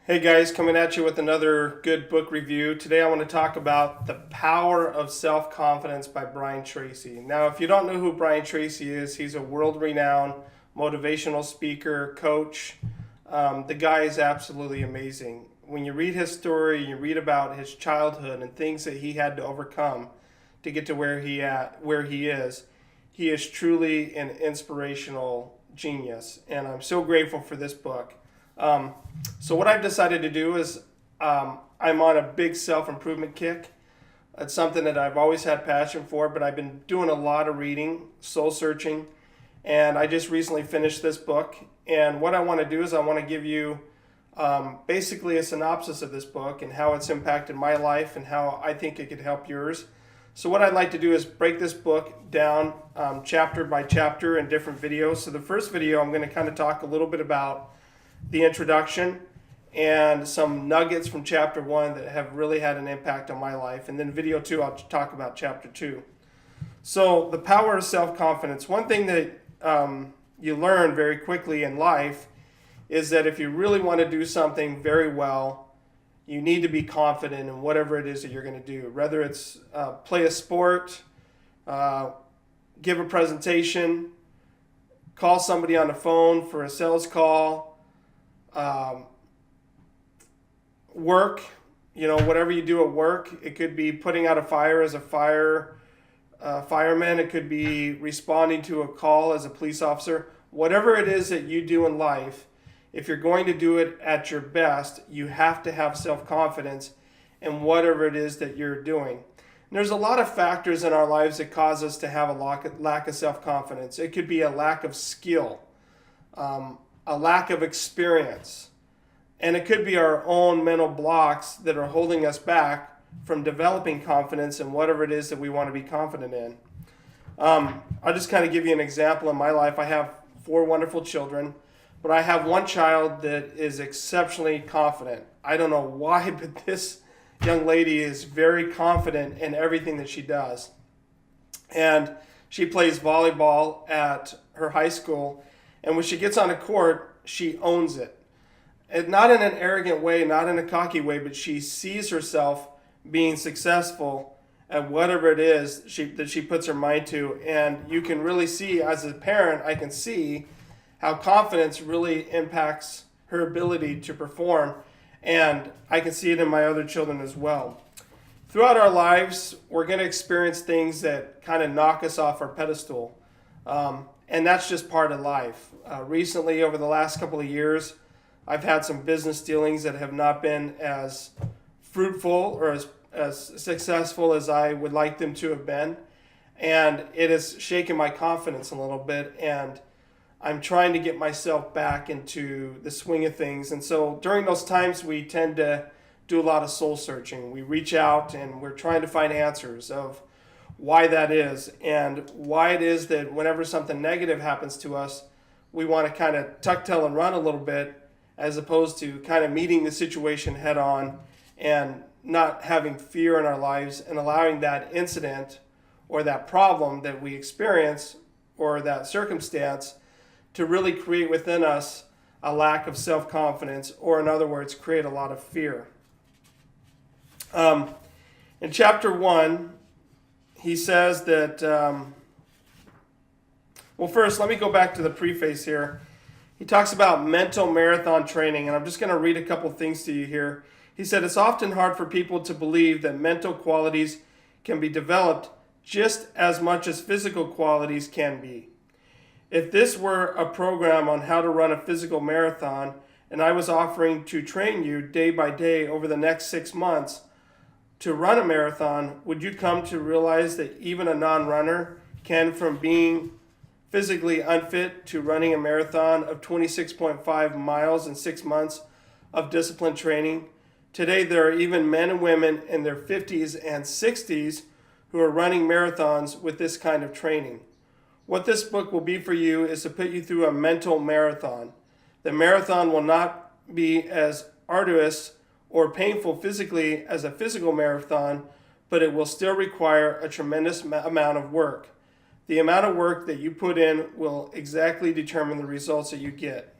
Hey guys, coming at you with another good book review. Today I want to talk about The Power of Self-Confidence by Brian Tracy. Now, if you don't know who Brian Tracy is, he's a world-renowned motivational speaker, coach. The guy is absolutely amazing. When you read his story, you read about his childhood and things that he had to overcome to get to where he is. He is truly an inspirational genius, and I'm so grateful for this book. So what I've decided to do is I'm on a big self-improvement kick. It's something that I've always had passion for, but I've been doing a lot of reading, soul searching, and I just recently finished this book. And what I want to do is I want to give you basically a synopsis of this book and how it's impacted my life and how I think it could help yours. So what I'd like to do is break this book down chapter by chapter in different videos. So the first video, I'm going to kind of talk a little bit about the introduction and some nuggets from chapter 1 that have really had an impact on my life. And then video 2, I'll talk about chapter 2. So the power of self-confidence. One thing that you learn very quickly in life is that if you really want to do something very well, you need to be confident in whatever it is that you're going to do. Whether it's play a sport, give a presentation, call somebody on the phone for a sales call, work, whatever you do at work. It could be putting out a fire as a fireman. It could be responding to a call as a police officer. Whatever it is that you do in life, if you're going to do it at your best, you have to have self-confidence in whatever it is that you're doing. And there's a lot of factors in our lives that cause us to have a lack of self-confidence. It could be a lack of skill, a lack of experience, and it could be our own mental blocks that are holding us back from developing confidence in whatever it is that we want to be confident in. I'll just kind of give you an example in my life. I have 4 wonderful children, but I have one child that is exceptionally confident. I don't know why, but this young lady is very confident in everything that she does. And she plays volleyball at her high school, and when she gets on a court, she owns it. And not in an arrogant way, not in a cocky way, but she sees herself being successful at whatever it is that she puts her mind to. And you can really see, as a parent, I can see how confidence really impacts her ability to perform. And I can see it in my other children as well. Throughout our lives, we're going to experience things that kind of knock us off our pedestal. And that's just part of life. Recently, over the last couple of years, I've had some business dealings that have not been as fruitful or as successful as I would like them to have been. And it has shaken my confidence a little bit. And I'm trying to get myself back into the swing of things. And so during those times, we tend to do a lot of soul searching. We reach out and we're trying to find answers of why that is and why it is that whenever something negative happens to us, we want to kind of tuck tail and run a little bit, as opposed to kind of meeting the situation head on and not having fear in our lives and allowing that incident or that problem that we experience or that circumstance to really create within us a lack of self-confidence, or in other words, create a lot of fear. In chapter 1, he says that, well, first, let me go back to the preface here. He talks about mental marathon training, and I'm just going to read a couple things to you here. He said, it's often hard for people to believe that mental qualities can be developed just as much as physical qualities can be. If this were a program on how to run a physical marathon, and I was offering to train you day by day over the next 6 months to run a marathon, would you come to realize that even a non-runner can, from being physically unfit to running a marathon of 26.5 miles in 6 months of disciplined training? Today, there are even men and women in their 50s and 60s who are running marathons with this kind of training. What this book will be for you is to put you through a mental marathon. The marathon will not be as arduous or painful physically as a physical marathon, but it will still require a tremendous amount of work. The amount of work that you put in will exactly determine the results that you get.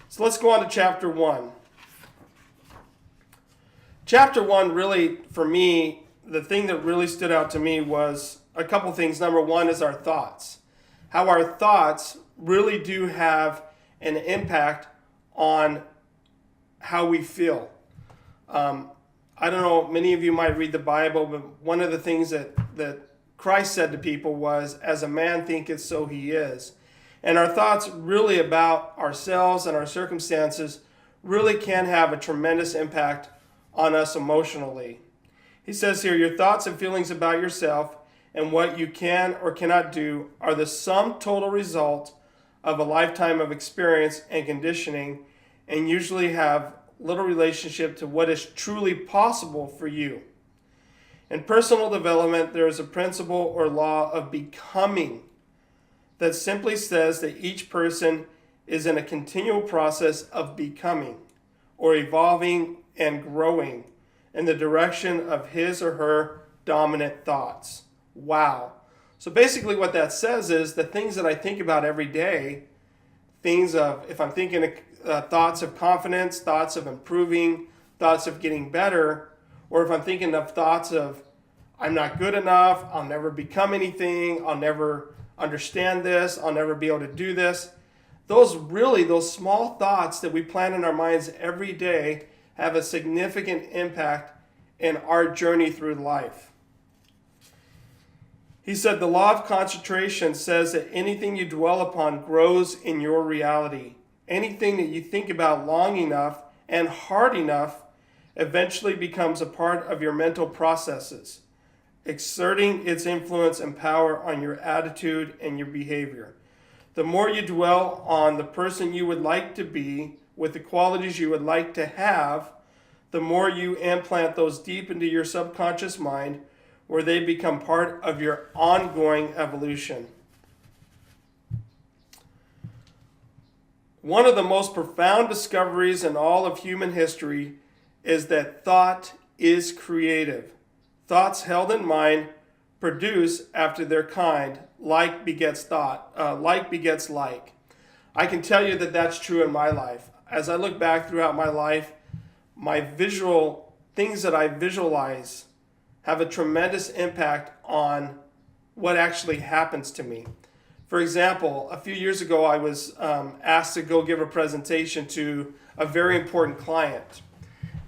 So let's go on to chapter 1. Chapter 1 really, for me, the thing that really stood out to me was a couple things. Number one is our thoughts. How our thoughts really do have an impact on how we feel. I don't know, many of you might read the Bible, but one of the things that Christ said to people was, as a man thinketh, so he is. And our thoughts really about ourselves and our circumstances really can have a tremendous impact on us emotionally. He says here, your thoughts and feelings about yourself and what you can or cannot do are the sum total result of a lifetime of experience and conditioning, and usually have little relationship to what is truly possible for you. In personal development, there is a principle or law of becoming that simply says that each person is in a continual process of becoming or evolving and growing in the direction of his or her dominant thoughts. Wow. So basically what that says is the things that I think about every day, things of, if I'm thinking thoughts of confidence, thoughts of improving, thoughts of getting better, or if I'm thinking of thoughts of I'm not good enough, I'll never become anything, I'll never understand this, I'll never be able to do this. Those small thoughts that we plant in our minds every day have a significant impact in our journey through life. He said the law of concentration says that anything you dwell upon grows in your reality. Anything that you think about long enough and hard enough eventually becomes a part of your mental processes, exerting its influence and power on your attitude and your behavior. The more you dwell on the person you would like to be with the qualities you would like to have, the more you implant those deep into your subconscious mind, where they become part of your ongoing evolution. One of the most profound discoveries in all of human history is that thought is creative. Thoughts held in mind produce after their kind. Like begets thought. Like begets like. I can tell you that that's true in my life. As I look back throughout my life, my visual things that I visualize have a tremendous impact on what actually happens to me. For example, a few years ago, I was asked to go give a presentation to a very important client.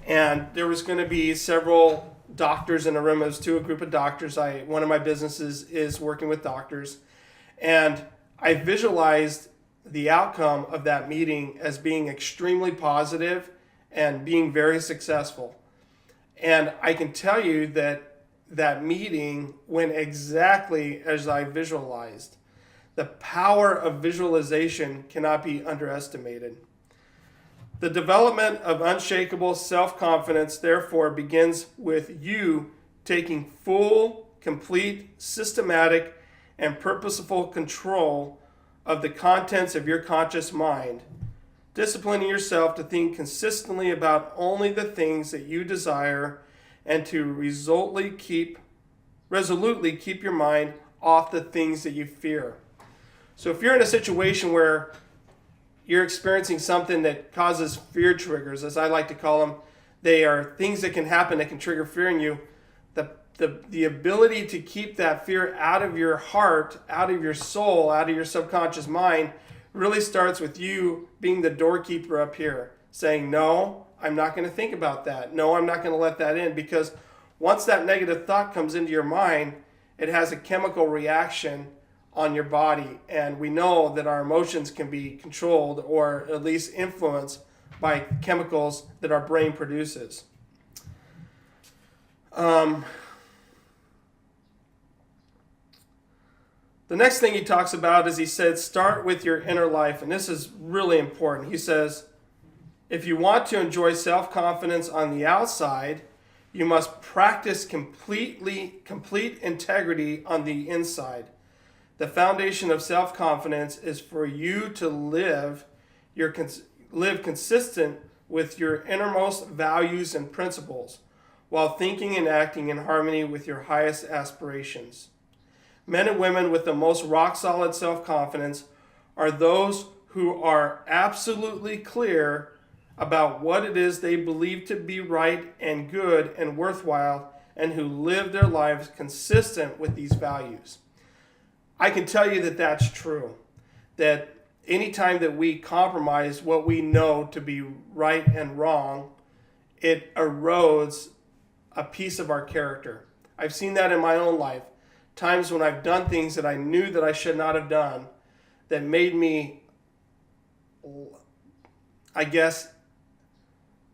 And there was going to be several doctors in a room. It was to a group of doctors. One of my businesses is working with doctors. And I visualized the outcome of that meeting as being extremely positive and being very successful. And I can tell you that that meeting went exactly as I visualized. The power of visualization cannot be underestimated. The development of unshakable self-confidence, therefore, begins with you taking full, complete, systematic, and purposeful control of the contents of your conscious mind, disciplining yourself to think consistently about only the things that you desire and to resolutely keep your mind off the things that you fear. So if you're in a situation where you're experiencing something that causes fear triggers, as I like to call them, they are things that can happen that can trigger fear in you. The ability to keep that fear out of your heart, out of your soul, out of your subconscious mind really starts with you being the doorkeeper up here, saying, no, I'm not going to think about that. No, I'm not going to let that in, because once that negative thought comes into your mind, it has a chemical reaction on your body. And we know that our emotions can be controlled or at least influenced by chemicals that our brain produces. The next thing he talks about is, he said, start with your inner life. And this is really important. He says, if you want to enjoy self-confidence on the outside, you must practice complete integrity on the inside. The foundation of self-confidence is for you to live consistent with your innermost values and principles, while thinking and acting in harmony with your highest aspirations. Men and women with the most rock-solid self-confidence are those who are absolutely clear about what it is they believe to be right and good and worthwhile, and who live their lives consistent with these values. I can tell you that that's true. That anytime that we compromise what we know to be right and wrong, it erodes a piece of our character. I've seen that in my own life. Times when I've done things that I knew that I should not have done that made me, I guess,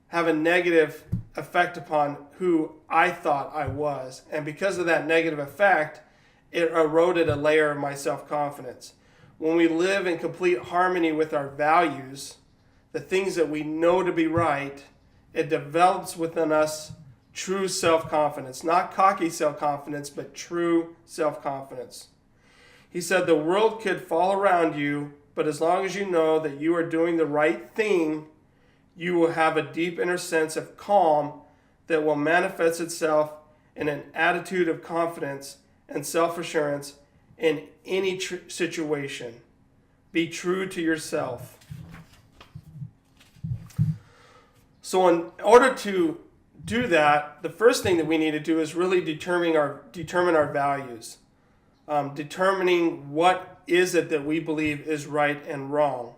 have a negative effect upon who I thought I was. And because of that negative effect, it eroded a layer of my self-confidence. When we live in complete harmony with our values, the things that we know to be right, it develops within us true self-confidence. Not cocky self-confidence, but true self-confidence. He said, the world could fall around you, but as long as you know that you are doing the right thing, you will have a deep inner sense of calm that will manifest itself in an attitude of confidence and self-assurance in any situation. Be true to yourself. So in order to do that, the first thing that we need to do is really determine our values. Determining what is it that we believe is right and wrong.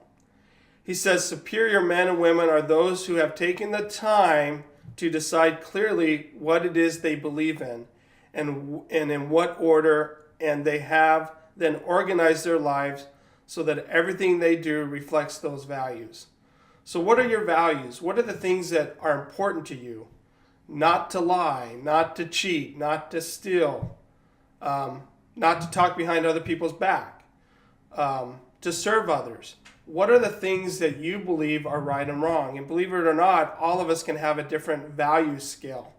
He says superior men and women are those who have taken the time to decide clearly what it is they believe in and in what order, and they have then organized their lives so that everything they do reflects those values. So what are your values? What are the things that are important to you? Not to lie, not to cheat, not to steal, not to talk behind other people's back, to serve others. What are the things that you believe are right and wrong? And believe it or not, all of us can have a different value scale.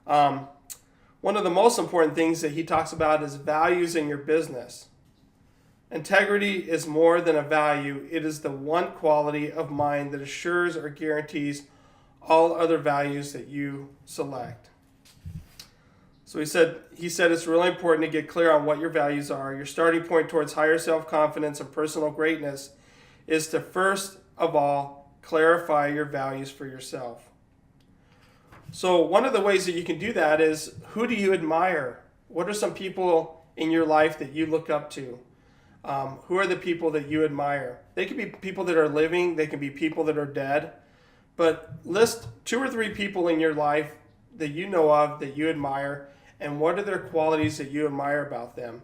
One of the most important things that he talks about is values in your business. Integrity is more than a value. It is the one quality of mind that assures or guarantees all other values that you select. So he said it's really important to get clear on what your values are. Your starting point towards higher self-confidence and personal greatness is to first of all clarify your values for yourself. So one of the ways that you can do that is, who do you admire? What are some people in your life that you look up to? Who are the people that you admire? They can be people that are living, they can be people that are dead, but list 2 or 3 people in your life that you know of that you admire, and what are their qualities that you admire about them.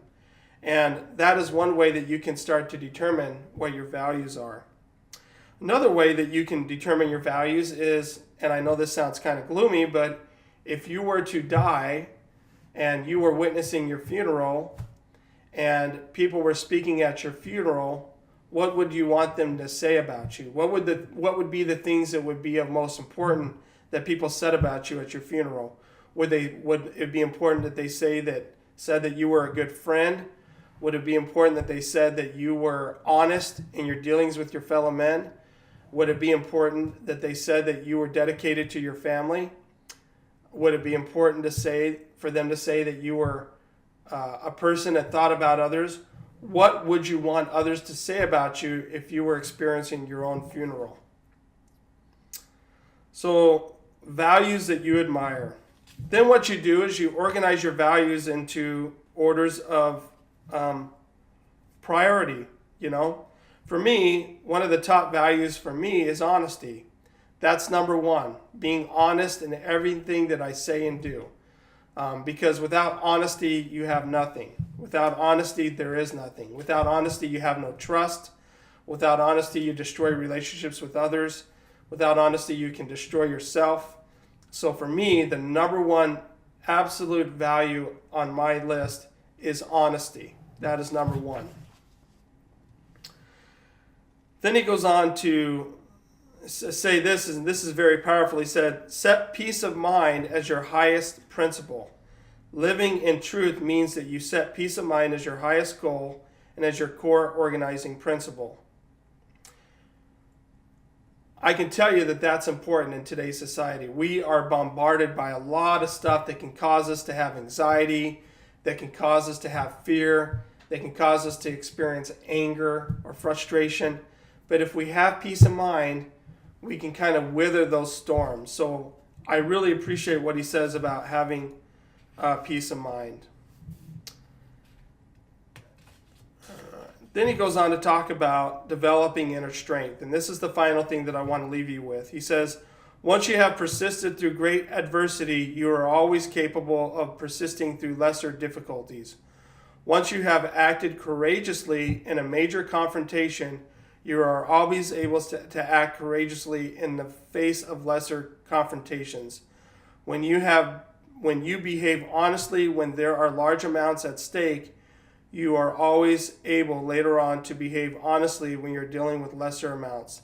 And that is one way that you can start to determine what your values are. Another way that you can determine your values is, and I know this sounds kind of gloomy, but if you were to die and you were witnessing your funeral and people were speaking at your funeral, what would you want them to say about you? What would be the things that would be of most important that people said about you at your funeral? Would it be important that they said that you were a good friend? Would it be important that they said that you were honest in your dealings with your fellow men? Would it be important that they said that you were dedicated to your family? Would it be important for them to say that you were a person that thought about others? What would you want others to say about you if you were experiencing your own funeral? So, values that you admire. Then what you do is you organize your values into orders of priority. For me, one of the top values for me is honesty. That's number one, being honest in everything that I say and do. Because without honesty, you have nothing. Without honesty, there is nothing. Without honesty, you have no trust. Without honesty, you destroy relationships with others. Without honesty, you can destroy yourself. So for me, the number one absolute value on my list is honesty. That is number one. Then he goes on to say this, and this is very powerful. He said, set peace of mind as your highest principle. Living in truth means that you set peace of mind as your highest goal and as your core organizing principle. I can tell you that that's important in today's society. We are bombarded by a lot of stuff that can cause us to have anxiety, that can cause us to have fear, that can cause us to experience anger or frustration. But if we have peace of mind, we can kind of wither those storms. So I really appreciate what he says about having peace of mind. Then he goes on to talk about developing inner strength. And this is the final thing that I want to leave you with. He says, once you have persisted through great adversity, you are always capable of persisting through lesser difficulties. Once you have acted courageously in a major confrontation, you are always able to act courageously in the face of lesser confrontations. When you behave honestly when there are large amounts at stake, you are always able later on to behave honestly when you're dealing with lesser amounts.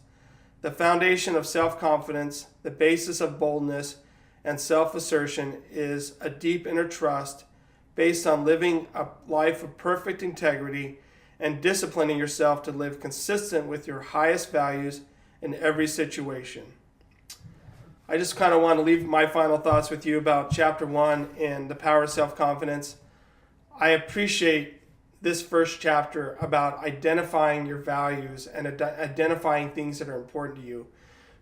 The foundation of self-confidence, the basis of boldness and self-assertion is a deep inner trust based on living a life of perfect integrity and disciplining yourself to live consistent with your highest values in every situation. I just kind of want to leave my final thoughts with you about chapter 1 and the power of self-confidence. I appreciate this first chapter about identifying your values and identifying things that are important to you,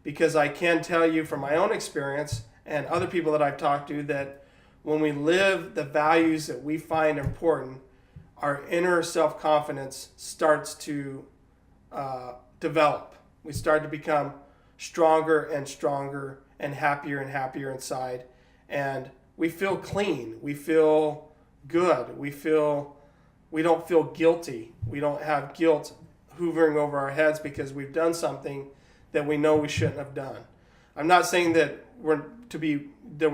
because I can tell you from my own experience and other people that I've talked to that when we live the values that we find important, our inner self-confidence starts to develop. We start to become stronger and stronger and happier inside, and we feel clean, we feel good, we don't feel guilty. We don't have guilt hovering over our heads because we've done something that we know we shouldn't have done. I'm not saying that we're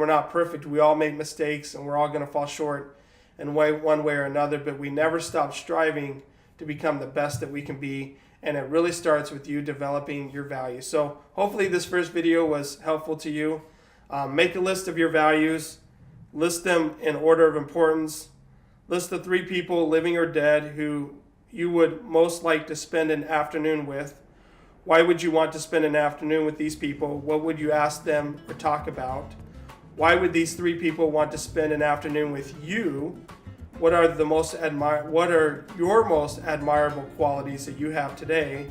not perfect. We all make mistakes and we're all going to fall short in one way or another, but we never stop striving to become the best that we can be, and it really starts with you developing your values. So hopefully this first video was helpful to you. Make a list of your values, list them in order of importance. List the 3 people, living or dead, who you would most like to spend an afternoon with. Why would you want to spend an afternoon with these people? What would you ask them or talk about? Why would these 3 people want to spend an afternoon with you? What are your most admirable qualities that you have today?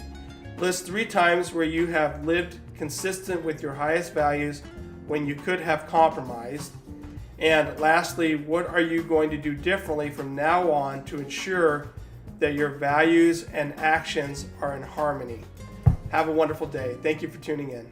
List 3 times where you have lived consistent with your highest values when you could have compromised. And lastly, what are you going to do differently from now on to ensure that your values and actions are in harmony? Have a wonderful day. Thank you for tuning in.